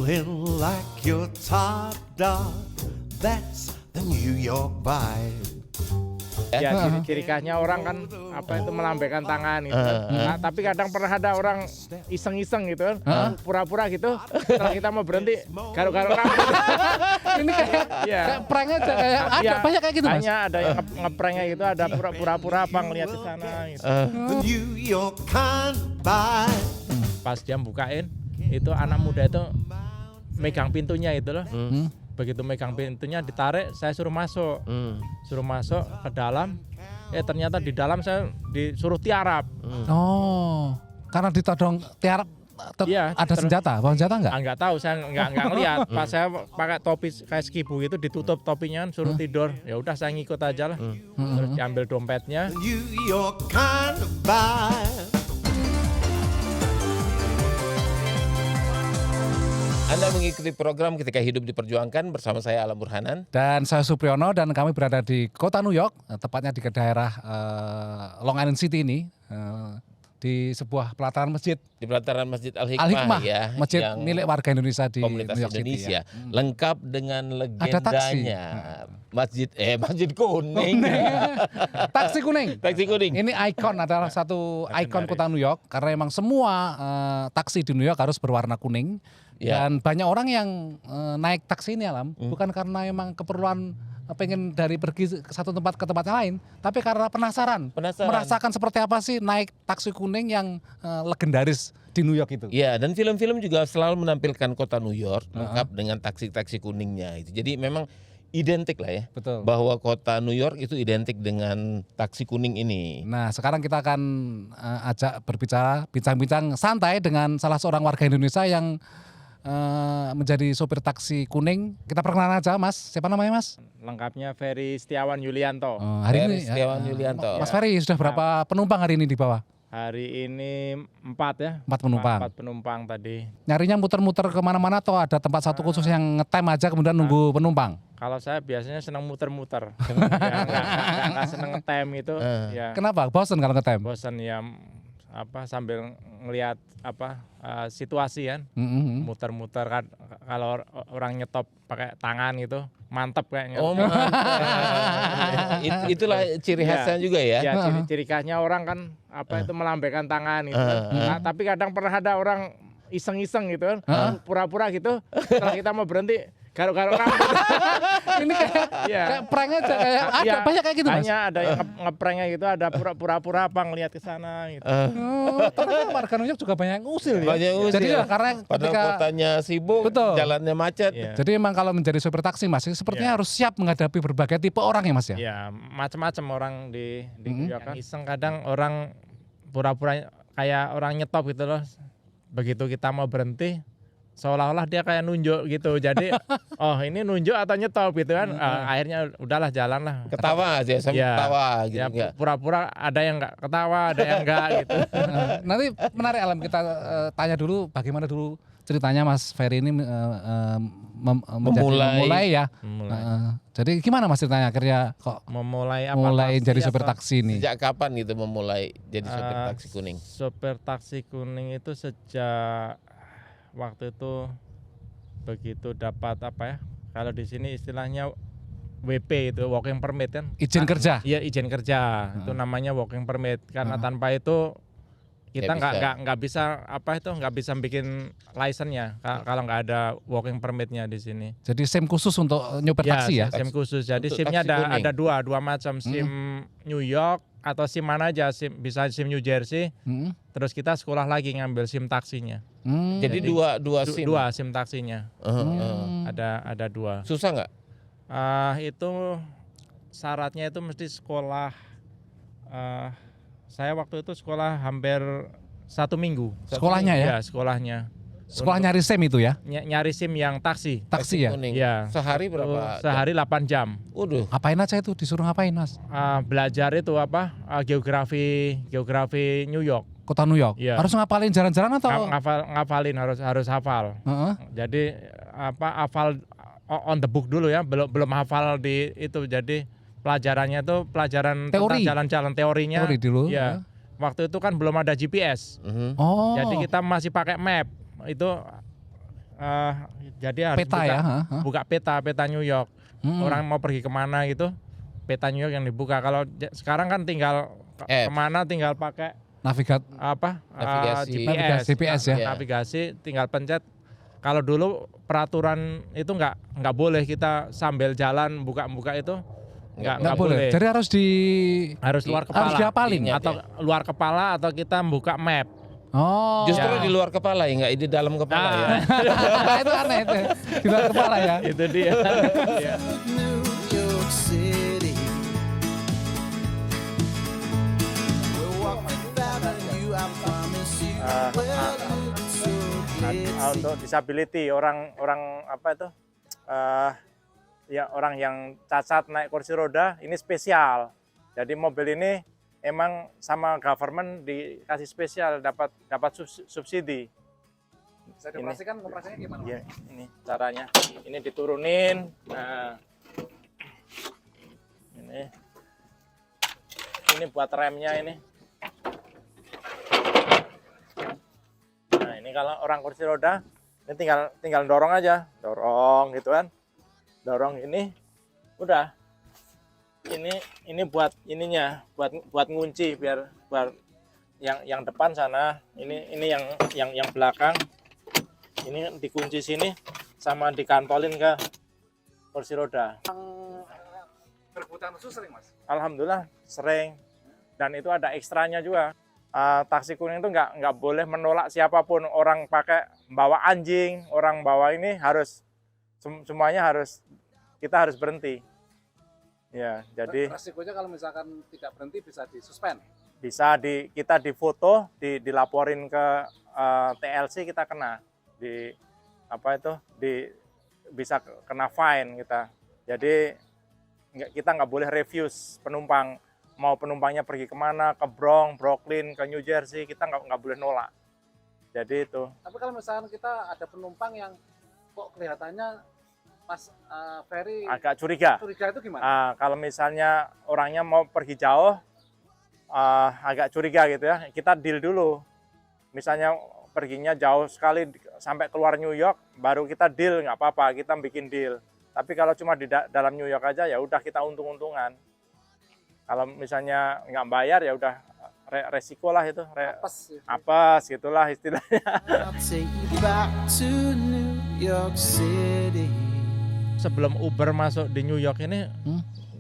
Feeling like you're top dog. That's the New York vibe. Ya ciri khasnya orang kan apa itu melambaikan tangan gitu kan. Nah, tapi kadang pernah ada orang iseng-iseng gitu kan, pura-pura gitu. Setelah kita mau berhenti, garuk-garuk rambut. Ini kayak prank aja, kayak ada banyak kayak gitu Mas. Hanya ada yang ngepranknya gitu, ada pura-pura apa ngeliat ke sana gitu. The New York kind vibe. Pas dia bukain, itu anak muda itu megang pintunya itu loh. Begitu megang pintunya ditarik, saya suruh masuk. Suruh masuk ke dalam. Ternyata di dalam saya disuruh tiarap. Oh, karena ditodong tiarap Iya, ada senjata, bawa senjata enggak? Enggak tahu, saya enggak ngelihat. Pas saya pakai topi kayak skibu gitu ditutup topinya, suruh tidur. Ya udah saya ngikut aja lah. Terus diambil dompetnya. The New York kind vibe. Anda mengikuti program Ketika Hidup Diperjuangkan bersama saya Alam Burhanan. Dan saya Supriyono dan kami berada di kota New York, tepatnya di daerah Long Island City ini, di sebuah pelataran masjid. Di pelataran Masjid Al-Hikmah, Al-Hikmah, ya, masjid yang milik warga Indonesia di komunitas New York Indonesia. City. Ya. Lengkap dengan Ada taksi. legendanya Masjid Kuning. Taksi kuning. Taksi kuning. Ini ikon, adalah satu ikon kota New York karena memang semua taksi di New York harus berwarna kuning. Ya. Dan banyak orang yang naik taksi ini Alam bukan karena memang keperluan pengen dari pergi ke satu tempat ke tempat lain, tapi karena penasaran. Merasakan seperti apa sih naik taksi kuning yang legendaris di New York itu. Ya, dan film-film juga selalu menampilkan kota New York lengkap dengan taksi-taksi kuningnya itu. Jadi memang identik lah ya. Betul. Bahwa kota New York itu identik dengan taksi kuning ini. Nah, sekarang kita akan ajak berbicara, bincang-bincang santai dengan salah seorang warga Indonesia yang menjadi sopir taksi kuning. Kita perkenalan aja Mas, siapa namanya Mas? Lengkapnya Ferry Setiawan Yulianto. Hari Ferry ini Setiawan Yulianto. Mas Ferry sudah berapa penumpang hari ini di bawah? Hari ini 4 ya. 4 penumpang. 4 penumpang tadi. Nyarinya muter-muter kemana-mana atau ada tempat satu khusus yang ngetem aja kemudian nunggu penumpang? Kalau saya biasanya senang muter-muter. Ya, nggak seneng ngetem itu. Ya. Kenapa? Bosen kalau ngetem? Bosan ya sambil ngelihat situasi kan. Muter-muter kan kalau orang nyetop pakai tangan gitu mantap kayaknya. Oh, itulah ciri khasnya juga ya. Ya, ciri khasnya orang kan itu melambaikan tangan gitu kan. Nah, tapi kadang pernah ada orang iseng-iseng gitu kan, pura-pura gitu. Setelah kita mau berhenti, garuk-garuk rambut. Ini kayak prank aja, kayak ada banyak kayak gitu Mas. Hanya ada yang ngepranknya gitu, ada pura-pura apa ngelihat ke sana gitu. Ternyata warga New York juga banyak yang usil ya. Banyak yang usil. Jadi karena Padahal ketika kotanya sibuk, Betul. jalannya macet. Iya. Jadi memang kalau menjadi sopir taksi Mas, sepertinya harus siap menghadapi berbagai tipe orang ya Mas ya. Ya, macam-macam orang di New York kan. Iseng kadang orang pura-pura kayak orang nyetop gitu loh. Begitu kita mau berhenti, seolah-olah dia kayak nunjuk gitu. Jadi, ini nunjuk atau nyetop gitu kan. Akhirnya udahlah jalan lah. Ketawa aja, ketawa gitu. Ya, pura-pura ada yang nggak ketawa, ada yang enggak gitu. Nanti menarik Alam, kita tanya dulu bagaimana dulu ceritanya Mas Ferry ini memulai ya. Jadi gimana Mas ceritanya akhirnya kok Memulai jadi sopir taksi ini? Sejak kapan gitu memulai jadi sopir taksi kuning? Sopir taksi kuning itu sejak waktu itu begitu dapat kalau di sini istilahnya WP itu working permit kan. Izin kerja. Iya, izin kerja. Itu namanya working permit karena tanpa itu kita nggak bisa nggak bisa bikin license-nya kalau nggak ada working permit-nya di sini. Jadi SIM khusus untuk nyopir taksi ya? SIM khusus. Jadi Untuk SIM-nya taksi ada dua macam, SIM New York atau SIM mana aja, bisa SIM New Jersey. Terus kita sekolah lagi ngambil SIM taksinya. Jadi dua SIM. Dua SIM taksinya. Ada 2. Susah nggak? Itu syaratnya itu mesti sekolah. Saya waktu itu sekolah hampir 1 minggu. Sekolahnya ya? Ya, sekolahnya. Sekolah nyari SIM itu ya? Nyari SIM yang taksi. Taksi ya? Kuning. Ya. Sehari berapa? Sehari 8 jam. Waduh. Ngapain aja itu? Disuruh ngapain Mas? Belajar itu geografi New York. Kota New York? Iya. Harus ngapalin jalan-jalan atau? Ngafalin harus hafal. Jadi hafal on the book dulu ya, belum hafal di itu. Jadi pelajarannya itu pelajaran teori. tentang jalan-jalan teorinya. Teori dulu. Ya. Waktu itu kan belum ada GPS. Oh. Jadi kita masih pakai map. Itu jadi harus Peta ya? buka peta New York. Orang mau pergi kemana gitu, peta New York yang dibuka. Kalau sekarang kan tinggal kemana tinggal pakai Navigasi. GPS ya. Navigasi tinggal pencet. Kalau dulu peraturan itu nggak boleh kita sambil jalan buka itu nggak boleh. Jadi harus luar kepala. Harus dihafalin atau luar kepala atau kita buka map. Oh. Justru di luar kepala ya, nggak di dalam kepala ya. Itu aneh itu. Di luar kepala ya. Itu dia. Iya. New York City. We'll walk Fifth Avenue, I promise you. We'll look so glitzy. Untuk disability orang apa itu ya orang yang cacat naik kursi roda ini spesial. Jadi mobil ini emang sama government dikasih spesial dapat subsidi. Bisa dioperasikan, operasinya gimana? Ya, ini caranya. Ini diturunin. Nah, ini buat remnya ini. Nah, ini kalau orang kursi roda, ini tinggal dorong aja, dorong gitu kan. Dorong ini, udah. Ini buat ininya, buat ngunci biar yang depan sana, ini yang belakang. Ini dikunci sini sama dikantolin ke kursi roda. Berkebutuhan khusus sering, Mas? Alhamdulillah sering. Dan itu ada ekstranya juga. Taksi kuning itu nggak boleh menolak siapapun. Orang pakai bawa anjing, orang bawa ini harus semuanya kita harus berhenti. Ya, jadi resikonya kalau misalkan tidak berhenti bisa disuspend. Bisa kita difoto, dilaporin ke TLC, kita kena bisa kena fine kita. Jadi kita nggak boleh refuse penumpang. Mau penumpangnya pergi kemana, ke Bronx, Brooklyn, ke New Jersey, kita nggak boleh nolak. Jadi itu. Tapi kalau misalkan kita ada penumpang yang kok kelihatannya Mas Ferry agak curiga. Curiga itu gimana? Kalau misalnya orangnya mau pergi jauh, agak curiga gitu ya. Kita deal dulu. Misalnya perginya jauh sekali sampai keluar New York, baru kita deal, nggak apa-apa, kita bikin deal. Tapi kalau cuma di dalam New York aja, ya udah kita untung-untungan. Kalau misalnya nggak bayar, ya udah resiko lah itu. Apes gitulah istilahnya. I'll take you back to New York City. Sebelum Uber masuk di New York ini,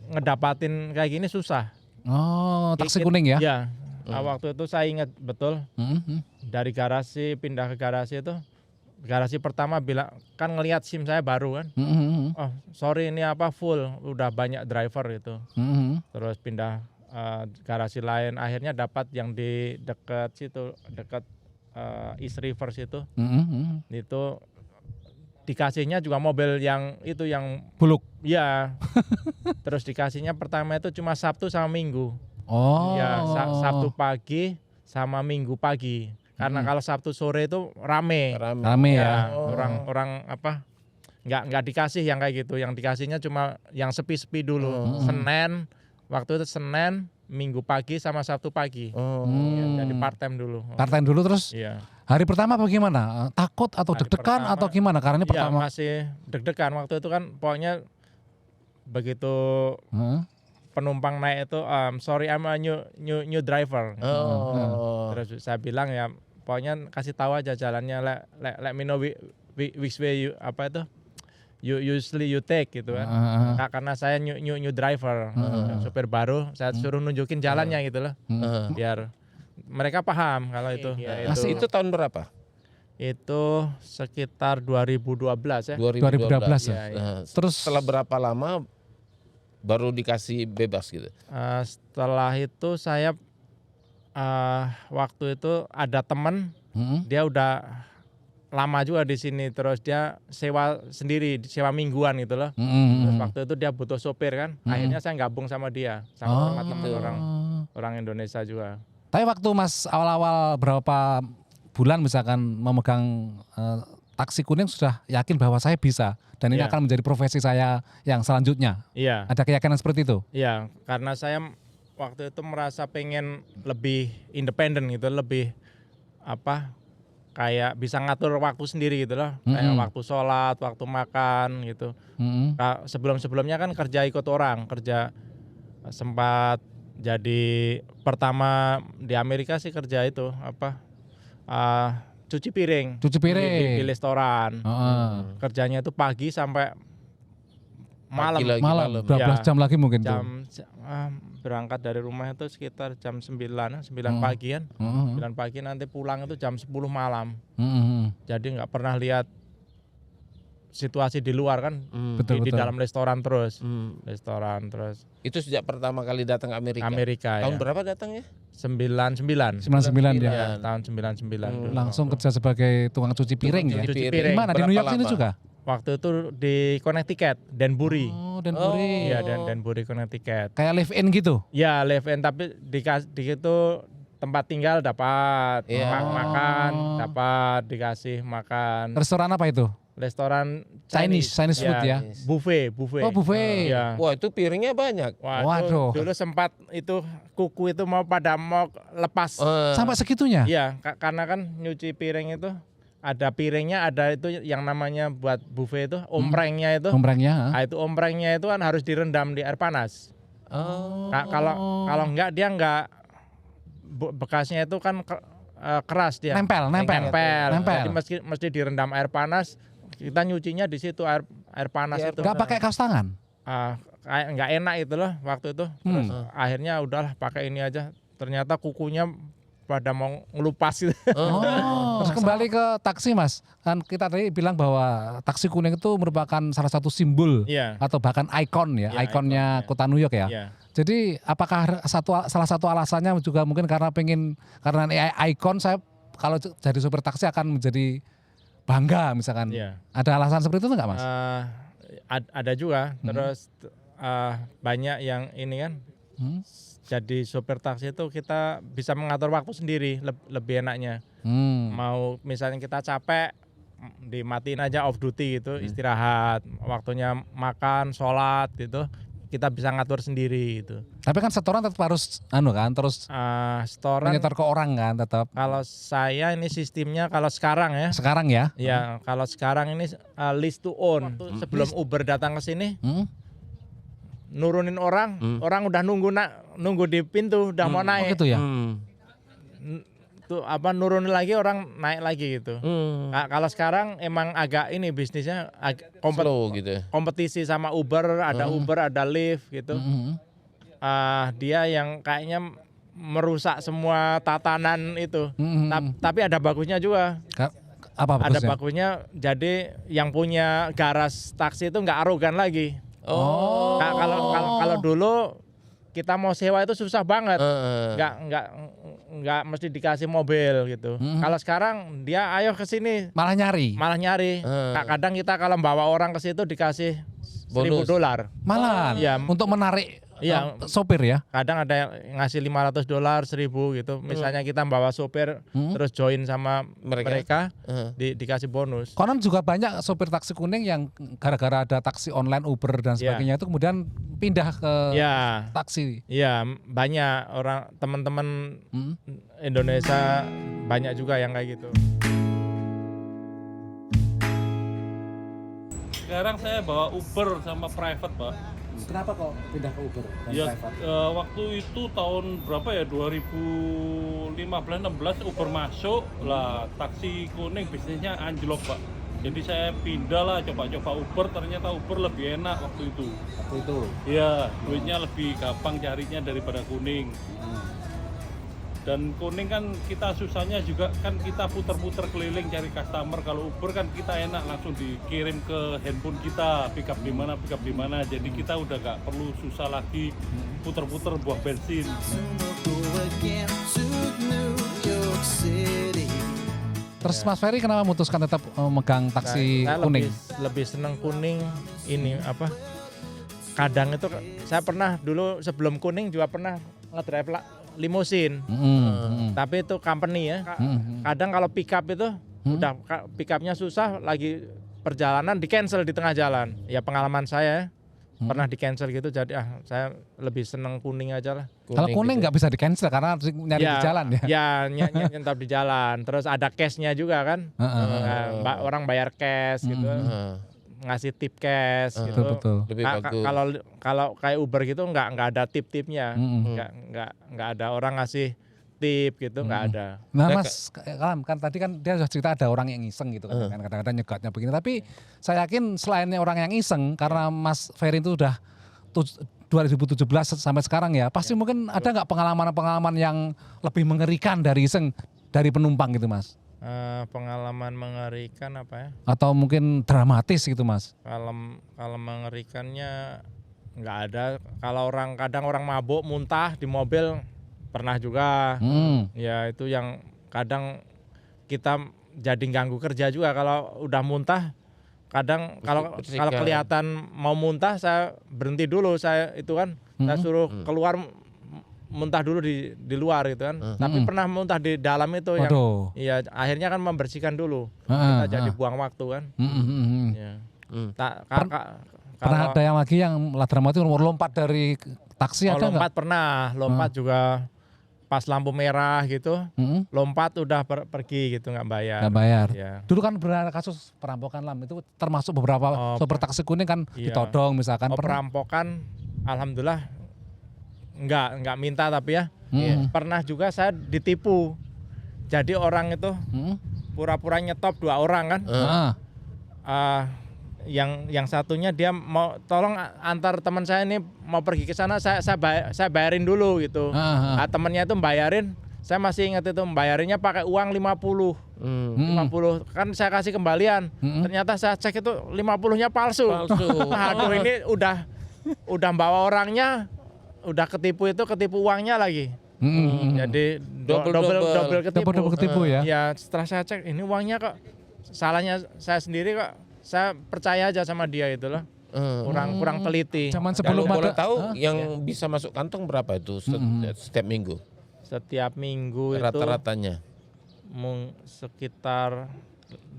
ngedapatin kayak gini susah. Oh, taksi kuning ya? Iya. Waktu itu saya ingat betul, dari garasi pindah ke garasi itu, garasi pertama bilang, kan ngelihat SIM saya baru kan, oh sorry ini full, udah banyak driver gitu. Terus pindah garasi lain, akhirnya dapat yang di dekat situ, dekat East River situ, itu dikasihnya juga mobil yang Buluk. Iya. Terus dikasihnya pertama itu cuma Sabtu sama Minggu. Oh. Ya, Sabtu pagi sama Minggu pagi. Karena kalau Sabtu sore itu rame ya. Orang nggak dikasih yang kayak gitu. Yang dikasihnya cuma yang sepi-sepi dulu. Senin, waktu itu Senin, Minggu pagi sama Sabtu pagi. Ya, jadi part time dulu. Part time dulu terus. Iya. Hari pertama bagaimana? Takut atau deg-degan atau gimana? Karena ini pertama. Iya, masih deg-degan waktu itu kan, pokoknya begitu penumpang naik itu, sorry I'm a new driver. Terus saya bilang ya, pokoknya kasih tahu aja jalannya, let me know which way you usually you take gitu kan. Karena saya new driver, supir baru, saya suruh nunjukin jalannya gitu loh, biar mereka paham kalau itu. Itu tahun berapa? Itu sekitar 2012 ya. 2012 ya. Terus setelah berapa lama baru dikasih bebas gitu? Setelah itu saya waktu itu ada teman, dia udah lama juga di sini, terus dia sewa sendiri, sewa mingguan gitu loh. Terus waktu itu dia butuh sopir kan, akhirnya saya gabung sama dia, sama teman-teman orang Indonesia juga. Tapi waktu Mas awal-awal berapa bulan misalkan memegang taksi kuning, sudah yakin bahwa saya bisa dan ini akan menjadi profesi saya yang selanjutnya. Iya. Ada keyakinan seperti itu? Iya, karena saya waktu itu merasa pengen lebih independen gitu, lebih kayak bisa ngatur waktu sendiri gitu loh. Kayak waktu sholat, waktu makan gitu. Sebelum-sebelumnya kan kerja ikut orang, kerja sempat jadi pertama di Amerika sih kerja itu cuci piring. Cuci piring. Di restoran. Kerjanya itu pagi sampai malam. Malam. 12 jam lagi mungkin tuh. Berangkat dari rumah itu sekitar jam 9 pagian. 9 pagi nanti pulang itu jam 10 malam. Jadi nggak pernah lihat situasi di luar kan. Di dalam restoran terus. Restoran terus. Itu sejak pertama kali datang ke Amerika. Tahun ya. Berapa datangnya? 99 ya. Tahun 99 dulu. Langsung kerja sebagai tukang cuci piring ya. Cuci piring. Di mana? Di New York sini juga? Waktu itu di Connecticut, Danbury. Oh, Danbury. Iya, Danbury Connecticut. Kayak live in gitu? Ya, live in tapi di itu tempat tinggal dapat, makan dapat, dikasih makan. Restoran apa itu? Restoran Chinese food ya. Buffet. Oh, buffet. Ya. Wah, itu piringnya banyak. Waduh. Dulu sempat itu kuku itu mau lepas. Sampai segitunya? Iya, karena kan nyuci piring itu ada piringnya, ada itu yang namanya buat buffet itu omprengnya itu. Omprengnya. Nah, itu omprengnya itu kan harus direndam di air panas. Kalau enggak dia enggak, bekasnya itu kan keras dia. Nempel. Jadi mesti direndam air panas. Kita nyucinya di situ air panas itu. Enggak pakai kaos tangan? Kayak enggak enak itu loh waktu itu. Terus akhirnya udahlah pakai ini aja. Ternyata kukunya pada mau ngelupas gitu. Terus kembali ke taksi Mas. Kan kita tadi bilang bahwa taksi kuning itu merupakan salah satu simbol atau bahkan ikon ya, ikonnya kota New York ya. Iya. Jadi apakah salah satu alasannya juga mungkin karena karena ikon saya kalau jadi supir taksi akan menjadi bangga misalkan. Iya. Ada alasan seperti itu enggak Mas? Ada juga. Terus banyak yang ini kan. Jadi sopir taksi itu kita bisa mengatur waktu sendiri, lebih enaknya. Mau misalnya kita capek, dimatiin aja off duty gitu, istirahat, waktunya makan, sholat gitu, kita bisa ngatur sendiri gitu. Tapi kan setoran tetap harus setoran menyetor ke orang kan tetap. Kalau saya ini sistemnya kalau sekarang ya. Sekarang ya? Ya, kalau sekarang ini lease to own. Sebelum Uber datang ke sini. Nurunin orang udah nunggu di pintu udah mau naik. Oh gitu ya. Tuh nurunin lagi orang naik lagi gitu. Kalau sekarang emang agak ini bisnisnya slow gitu. Kompetisi sama Uber, ada Uber, ada Lyft gitu. Dia yang kayaknya merusak semua tatanan itu. Tapi ada bagusnya juga. Apa bagusnya? Ada bagusnya jadi yang punya garas taksi itu nggak arogan lagi. Kalau dulu kita mau sewa itu susah banget, nggak mesti dikasih mobil gitu. Kalau sekarang dia ayo ke sini, malah nyari. Kadang kita kalau bawa orang ke situ dikasih $1.000. Malah, untuk menarik sopir ya. Kadang ada yang ngasih $500, 1.000 gitu. Misalnya kita bawa sopir terus join sama mereka dikasih bonus. Konon juga banyak sopir taksi kuning yang gara-gara ada taksi online Uber dan sebagainya itu kemudian pindah ke taksi. Iya, banyak orang teman-teman Indonesia banyak juga yang kayak gitu. Sekarang saya bawa Uber sama private, Pak. Kenapa kok pindah ke Uber dan private? Waktu itu tahun berapa ya, 2015-16 Uber masuk lah, taksi kuning bisnisnya anjlok Pak. Jadi saya pindah lah, coba-coba Uber, ternyata Uber lebih enak waktu itu. Iya, duitnya lebih gampang carinya daripada kuning. Dan kuning kan kita susahnya juga kan kita puter-puter keliling cari customer. Kalau Uber kan kita enak langsung dikirim ke handphone kita, pick up di mana. Jadi kita udah gak perlu susah lagi puter-puter buang bensin. Terus Mas Ferry kenapa memutuskan tetap megang taksi kuning? Lebih seneng kuning ini apa? Kadang itu saya pernah dulu sebelum kuning juga pernah ngedrive limusin, tapi itu company ya. Kadang kalau pick up itu udah pick upnya susah, lagi perjalanan di cancel di tengah jalan. Ya pengalaman saya pernah di cancel gitu, jadi saya lebih seneng kuning aja lah. Kalau kuning gitu. nggak bisa di cancel karena harus nyari di jalan ya. Ya nyetop di jalan. Terus ada cashnya juga kan. Orang bayar cash gitu, ngasih tip cash gitu. Betul. Lebih bagus. Kalau kayak Uber gitu nggak ada tip-tipnya, nggak ada orang ngasih tip gitu, nggak ada. Nah Mas Kalam, kan tadi kan dia sudah cerita ada orang yang iseng gitu kan, kadang-kadang nyegatnya begini. Tapi saya yakin selainnya orang yang iseng, karena Mas Ferry itu udah 2017 sampai sekarang ya, pasti mungkin ada nggak pengalaman-pengalaman yang lebih mengerikan dari iseng dari penumpang gitu Mas? Pengalaman mengerikan apa ya? Atau mungkin dramatis gitu Mas? Kalau mengerikannya nggak ada. Kalau kadang orang mabuk muntah di mobil pernah juga. Ya itu yang kadang kita jadi ganggu kerja juga kalau udah muntah. Kadang kalau kelihatan mau muntah saya berhenti dulu, saya itu kan saya suruh keluar muntah dulu di luar gitu kan. Tapi pernah muntah di dalam itu yang ya akhirnya kan membersihkan dulu. Kita jadi buang waktu kan. Ya. Pernah ada yang lagi yang dramatis lompat dari taksi ada nggak? Lompat pernah, lompat juga pas lampu merah gitu, lompat udah pergi gitu nggak bayar. Nggak bayar. Ya. Dulu kan benar kasus perampokan Lam itu termasuk beberapa sopir taksi kuning kan ditodong misalkan. Perampokan, alhamdulillah nggak minta tapi ya. Pernah juga saya ditipu. Jadi orang itu pura-pura nyetop 2 orang kan. Yang satunya dia mau tolong antar teman saya ini mau pergi ke sana, saya bayarin dulu gitu. Temennya itu bayarin, saya masih ingat itu bayarinnya pakai uang 50. 50 kan saya kasih kembalian. Ternyata saya cek itu 50-nya palsu. Aduh ini udah bawa orangnya, udah ketipu uangnya lagi. Jadi double ketipu ya. Ya setelah saya cek ini uangnya kok salahnya saya sendiri kok. Saya percaya aja sama dia itulah. Kurang teliti. Zaman sebelum boleh tahu yang bisa masuk kantong berapa itu setiap minggu? Setiap minggu Rata-ratanya sekitar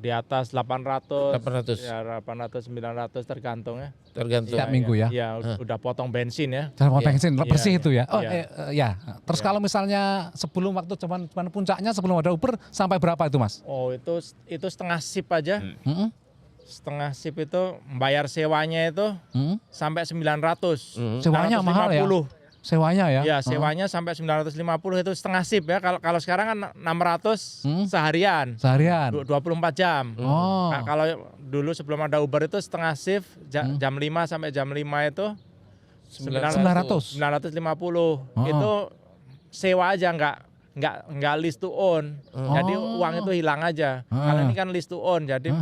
di atas 800 ya 800 900 tergantung ya. Tergantung. Setiap minggu ya. Ya udah potong bensin ya. Potong bensin bersih itu ya. Ya. Terus kalau misalnya sebelum waktu zaman puncaknya sebelum ada Uber sampai berapa itu Mas? Oh itu setengah sip aja. Setengah sip itu bayar sewanya itu sampai 900. Sewanya mahal ya? Sewanya ya? Ya sewanya sampai 950 itu setengah sip ya. Kalau sekarang kan 600 seharian. 24 jam. Nah, kalau dulu sebelum ada Uber itu setengah shift jam 5 sampai jam 5 itu 950. Itu sewa aja nggak list to own. Jadi uang itu hilang aja. Kalau ini kan list to own jadi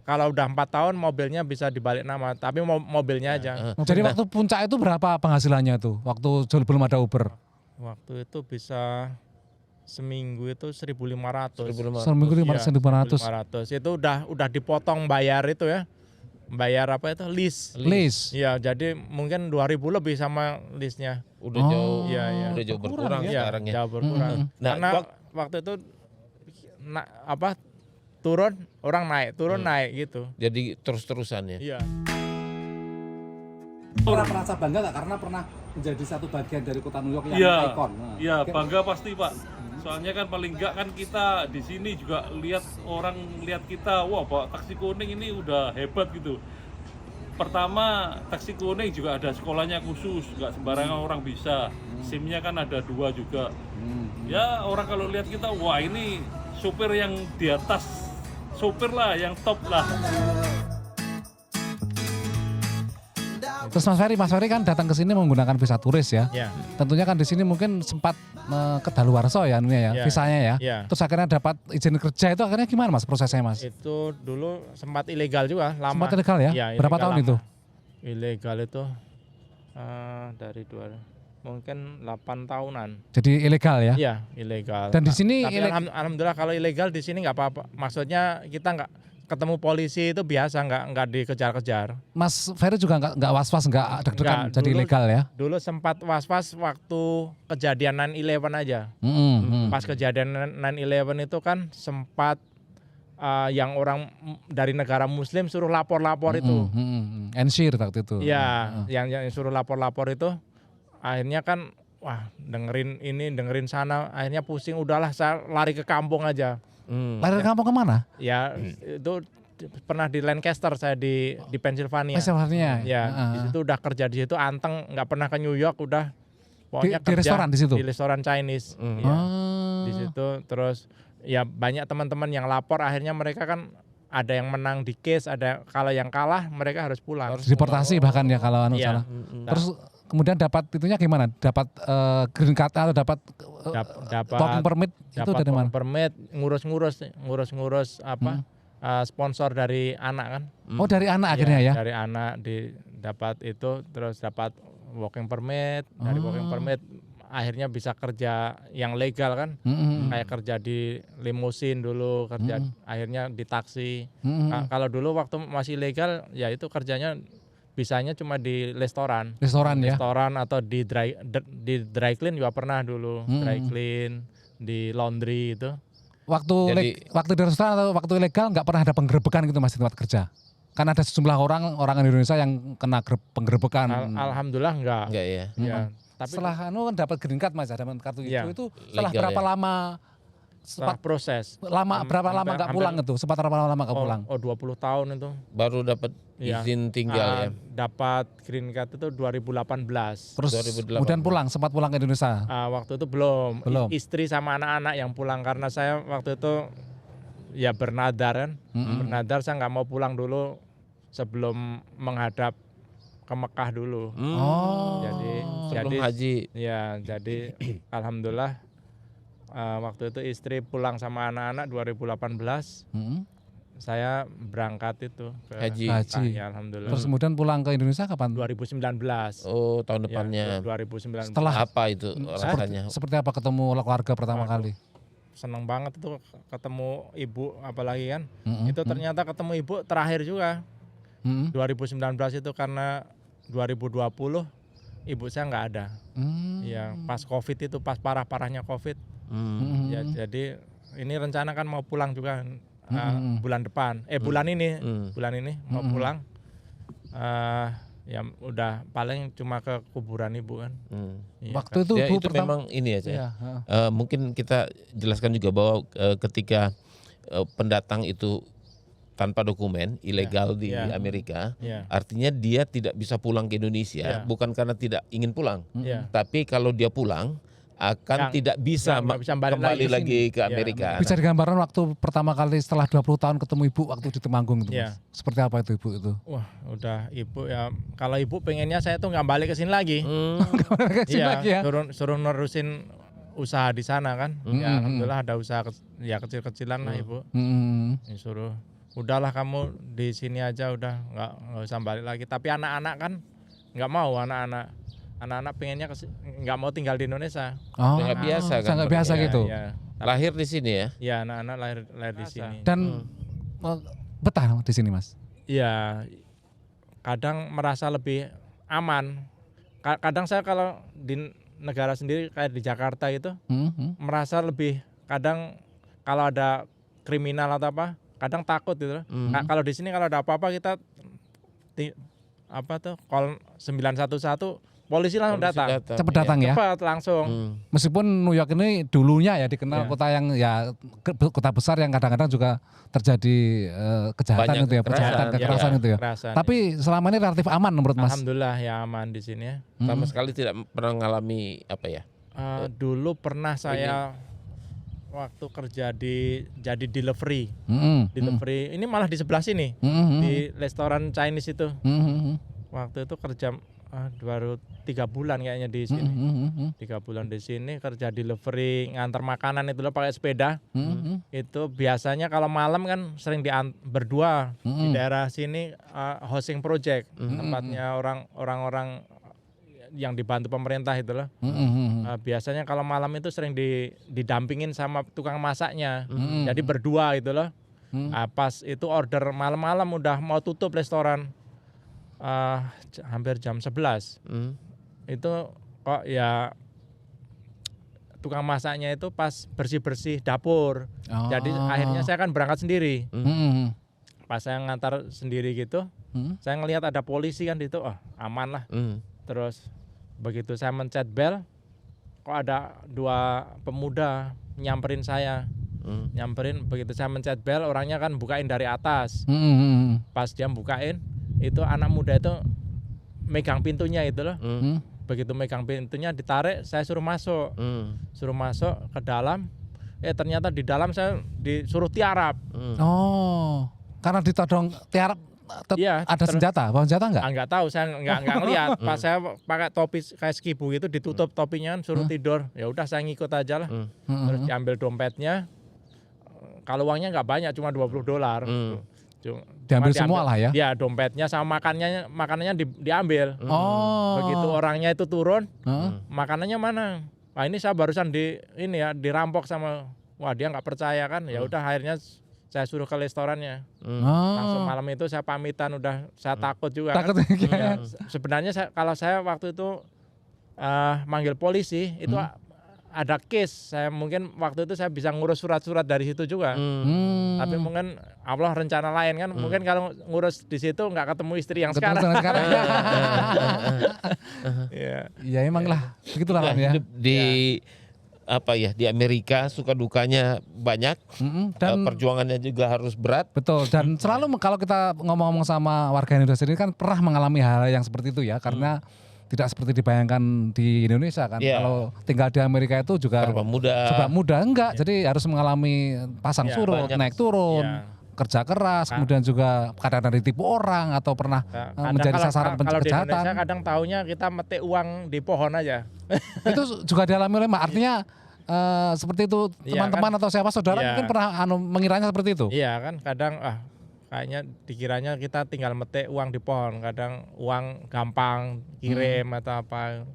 kalau udah 4 tahun mobilnya bisa dibalik nama, tapi mobilnya aja. Jadi waktu puncak itu berapa penghasilannya tuh? Waktu belum ada Uber? Waktu itu bisa seminggu itu 1.500. Seminggu 1.500. Itu udah dipotong bayar itu ya. Bayar apa itu? List. Ya, jadi mungkin 2.000 lebih sama listnya. Udah jauh. Iya. Udah jauh berkurang ya sekarang ya. Jauh berkurang. Karena waktu itu turun orang naik, naik gitu. Jadi terus-terusan ya. Iya. Pernah merasa bangga nggak karena pernah menjadi satu bagian dari kota New York yang ikon? Iya, bangga pasti Pak. Soalnya kan paling enggak kan kita di sini juga lihat kita, wah Pak taksi kuning ini udah hebat gitu. Pertama taksi kuning juga ada sekolahnya khusus, nggak sembarangan orang bisa. SIM-nya kan ada 2 juga. Ya orang kalau lihat kita, wah ini supir yang di atas. Sopir lah yang top lah. Terus Mas Ferry kan datang ke sini menggunakan visa turis ya. Ya. Tentunya kan di sini mungkin sempat kedaluarsa ya visanya ya. Ya. Terus akhirnya dapat izin kerja itu akhirnya gimana Mas prosesnya Mas? Itu dulu sempat ilegal juga lama. Sempat ilegal ya? Ya berapa tahun lama. itu? Ilegal itu dari mungkin 8 tahunan. Jadi ilegal ya? Iya, ilegal. Dan di sini tapi alhamdulillah kalau ilegal di sini nggak apa-apa. Maksudnya kita nggak ketemu polisi itu biasa, nggak dikejar-kejar. Mas Ferry juga nggak was-was, nggak deg-degan jadi ilegal ya? Dulu sempat was-was waktu kejadian 9/11 aja. Pas kejadian 9/11 itu kan sempat yang orang dari negara Muslim suruh lapor-lapor itu. Ensir waktu itu. Ya, yang suruh lapor-lapor itu, akhirnya kan, wah dengerin ini, dengerin sana, akhirnya pusing. Udahlah, saya lari ke kampung aja. Lari ke kampung kemana? Ya, itu pernah di Lancaster, saya di Pennsylvania. Pennsylvania. Ya, di situ udah kerja di situ, anteng, nggak pernah ke New York, udah. Pokoknya Di restoran di situ? Di restoran Chinese. Ya, di situ terus. Ya banyak teman-teman yang lapor, akhirnya mereka kan ada yang menang di case, ada kalau yang kalah mereka harus pulang. Deportasi bahkan ya kalau anu Iya. salah. Terus kemudian dapat itunya gimana? Dapat green card atau dapat working permit itu dari mana? Working permit, ngurus apa? Sponsor dari anak kan. Oh, dari anak akhirnya ya? Dari anak dapat itu, terus dapat working permit, dari working permit akhirnya bisa kerja yang legal kan, kayak kerja di limusin dulu, kerja akhirnya di taksi. Kalau dulu waktu masih legal ya itu kerjanya bisanya cuma di restoran ya. Restoran atau di dry clean juga pernah dulu, dry clean, di laundry itu. Waktu di restoran atau waktu legal nggak pernah ada penggerebekan gitu Mas di tempat kerja? Kan ada sejumlah orang Indonesia yang kena penggerebekan. Alhamdulillah enggak. Enggak ya. Ya. Tapi setelah kan dapat green card Mas, ada kartu Iya. itu setelah Legal berapa ya? lama setelah proses berapa lama nggak pulang itu? Sempat berapa lama nggak pulang? 20 tahun itu. Baru dapat Iya. izin tinggal ya. Dapat green card itu 2018. Terus 2018. kemudian sempat pulang ke Indonesia. Waktu itu belum. Belum. Istri sama anak-anak yang pulang karena saya waktu itu ya bernadar kan. Bernadar saya nggak mau pulang dulu sebelum menghadap ke Mekah dulu. Sebelum haji. Ya, jadi alhamdulillah waktu itu istri pulang sama anak-anak 2018. Saya berangkat itu ke Haji. Mekah, ya alhamdulillah. Terus kemudian pulang ke Indonesia kapan? 2019. Oh, tahun Ya, depannya. 2019. Setelah Apa itu rasanya? seperti apa ketemu keluarga pertama kali? Seneng banget itu ketemu ibu apalagi kan. Itu ternyata ketemu ibu terakhir juga. 2019 itu karena 2020 ibu saya nggak ada. Ya pas COVID itu, pas parah-parahnya COVID. Ya jadi ini rencana kan mau pulang juga bulan depan. Bulan ini mau pulang. Ya udah paling cuma ke kuburan ibu kan. Ya, Waktu itu Ya, Bu itu memang ini aja. Iya, Mungkin kita jelaskan juga bahwa ketika pendatang itu tanpa dokumen, ilegal di Amerika, artinya dia tidak bisa pulang ke Indonesia, bukan karena tidak ingin pulang, tapi kalau dia pulang akan tidak bisa kembali lagi ke Amerika. bisa digambarkan waktu pertama kali setelah 20 tahun ketemu ibu waktu di Temanggung itu Mas? Seperti apa itu ibu itu? Wah udah ibu ya, kalau ibu pengennya saya tuh nggak balik ke sini lagi. Lagi ya? Suruh nerusin usaha di sana kan. Ya alhamdulillah ada usaha ya kecil-kecilan lah ibu. Disuruh udahlah kamu di sini aja, udah nggak usah balik lagi. Tapi anak-anak kan nggak mau, anak-anak pengennya nggak mau tinggal di Indonesia. Nggak biasa kan? Sangat biasa gitu. Ya. Lahir di sini ya? Ya anak-anak lahir di sini. Dan betah di sini Mas? Iya, kadang merasa lebih aman. Kadang saya kalau di negara sendiri kayak di Jakarta itu merasa lebih, kadang kalau ada kriminal atau apa, kadang takut gitu. Kalau di sini kalau ada apa-apa kita call 911, polisi langsung datang. Cepat datang ya? Cepat langsung. Meskipun New York ini dulunya ya dikenal kota yang ya kota besar yang kadang-kadang juga terjadi kejahatan Banyak itu ya, kekerasan itu ya. Tapi selama ini relatif aman menurut Mas? Alhamdulillah ya aman di sini ya. Sama sekali tidak pernah mengalami apa ya? Dulu pernah saya waktu kerja jadi delivery. Delivery ini malah di sebelah sini. Di restoran Chinese itu. Waktu itu kerja baru 3 bulan kayaknya di sini. 3 bulan di sini kerja delivery, ngantar makanan itu loh pakai sepeda. Itu biasanya kalau malam kan sering berdua di daerah sini, housing project, tempatnya orang-orang yang dibantu pemerintah itu loh. Biasanya kalau malam itu sering didampingin sama tukang masaknya. Jadi berdua itu loh. Pas itu order malam-malam udah mau tutup restoran. Hampir jam 11. Itu kok ya tukang masaknya itu pas bersih-bersih dapur. Oh. Jadi akhirnya saya kan berangkat sendiri. Hmm. Pas saya ngantar sendiri gitu, saya ngelihat ada polisi kan di situ, aman lah. Terus begitu saya mencet bel, kok ada 2 pemuda nyamperin saya. Nyamperin, begitu saya mencet bel, orangnya kan bukain dari atas. Pas dia bukain, itu anak muda itu megang pintunya itu loh. Begitu megang pintunya ditarik, saya suruh masuk. Suruh masuk ke dalam. Ternyata di dalam saya disuruh tiarap. Oh, karena ditodong tiarap ada senjata, bawa senjata enggak? Enggak tahu, saya enggak ngelihat. Pas saya pakai topi kayak skibu gitu, ditutup topinya, suruh tidur. Ya udah saya ngikut aja lah. Terus diambil dompetnya. Kalau uangnya enggak banyak, cuma $20. Diambil semua lah ya? Iya, dompetnya sama makanannya diambil. Begitu orangnya itu turun, makanannya mana? Wah, ini saya barusan dirampok sama, wah dia nggak percaya kan? Ya udah akhirnya saya suruh ke restorannya. Langsung malam itu saya pamitan, udah saya takut juga. Takut kan? Ya, sebenarnya kalau saya waktu itu manggil polisi itu ada case, saya mungkin waktu itu saya bisa ngurus surat-surat dari situ juga. Tapi mungkin Allah rencana lain kan, mungkin kalau ngurus di situ nggak ketemu istri yang sekarang. Ya emang lah, begitulah lah ya. Di Amerika suka dukanya banyak, dan perjuangannya juga harus berat. Betul, dan selalu kalau kita ngomong-ngomong sama warga Indonesia ini kan pernah mengalami hal yang seperti itu ya, karena tidak seperti dibayangkan di Indonesia kan. Kalau tinggal di Amerika itu juga serba mudah enggak. Jadi harus mengalami pasang surut, naik turun, kerja keras, kemudian juga kadang-kadang ditipu orang atau pernah menjadi sasaran kejahatan. Kalau di Indonesia kadang taunya kita metik uang di pohon aja. Itu juga dialami oleh artinya seperti itu teman-teman atau siapa saudara mungkin pernah mengiranya seperti itu. Iya kan, kadang kayaknya dikiranya kita tinggal metik uang di pohon, kadang uang gampang kirim atau apa.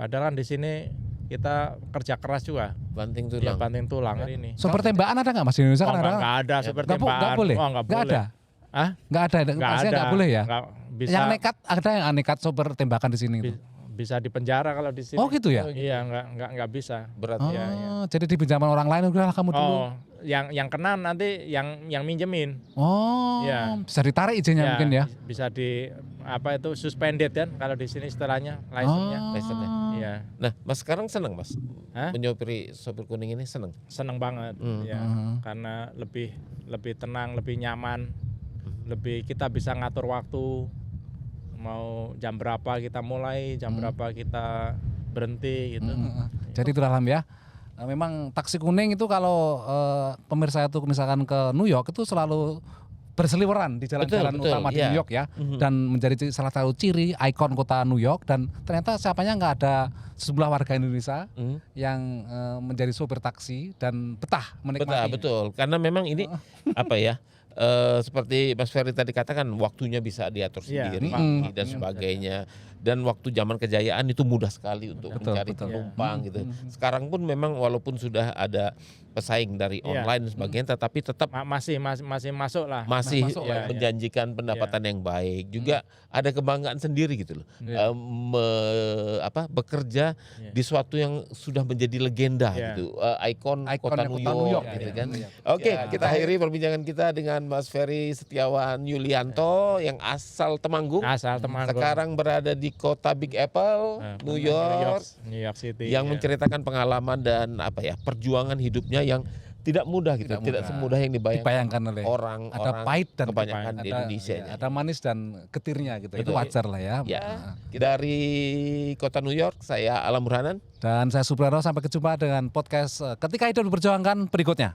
Padahal kan di sini kita kerja keras juga. Banting tulang. Ya, banting tulang ini. Sumber tembakan ada nggak Mas di Indonesia? Nggak ada sumber tembakan. Nggak boleh. Nggak boleh. Ada. Nggak ada. Maksudnya nggak boleh ya. Bisa. Yang nekat ada yang nekat sumber tembakan di sini. Bisa di penjara kalau di sini. Oh gitu ya? Iya, nggak bisa. Berat ya. Jadi di pinjaman orang lain udahlah kamu dulu. Yang kena nanti yang minjemin. Bisa ditarik izinnya mungkin ya. Bisa suspended kan kalau di sini istilahnya license-nya. Iya. Nah, Mas sekarang senang Mas menyopiri sopir kuning ini senang? Senang banget karena lebih tenang, lebih nyaman, lebih kita bisa ngatur waktu. Mau jam berapa kita mulai, jam berapa kita berhenti gitu. Jadi itu dalam ya. Memang taksi kuning itu kalau pemirsa itu misalkan ke New York itu selalu berseliweran di jalan-jalan utama di New York ya, dan menjadi salah satu ciri ikon kota New York. Dan ternyata siapanya nggak ada sejumlah warga Indonesia yang menjadi sopir taksi dan betah menikmati. Betul, karena memang ini seperti Mas Ferry tadi katakan, waktunya bisa diatur sendiri dan sebagainya. Dan waktu zaman kejayaan itu mudah sekali untuk mencari penumpang gitu. Sekarang pun memang walaupun sudah ada pesaing dari online dan sebagainya, tetapi tetap masih masuk lah. Masih menjanjikan pendapatan yang baik. Juga ada kebanggaan sendiri gitu loh. Bekerja di suatu yang sudah menjadi legenda gitu. Ikon kota New York gitu kan. Oke, kita akhiri perbincangan kita dengan Mas Ferry Setiawan Yulianto yang asal Temanggung. Sekarang berada di kota Big Apple, New York City. Yang menceritakan pengalaman dan perjuangan hidupnya yang tidak mudah gitu, tidak semudah yang dibayangkan oleh orang ada pahit dan kebanyakan di Indonesia. Ada manis dan getirnya gitu. Itu wajar lah ya. Dari kota New York, saya Alam Burhanan dan saya Subrano. Sampai jumpa dengan podcast Ketika Hidup Diperjuangkan berikutnya.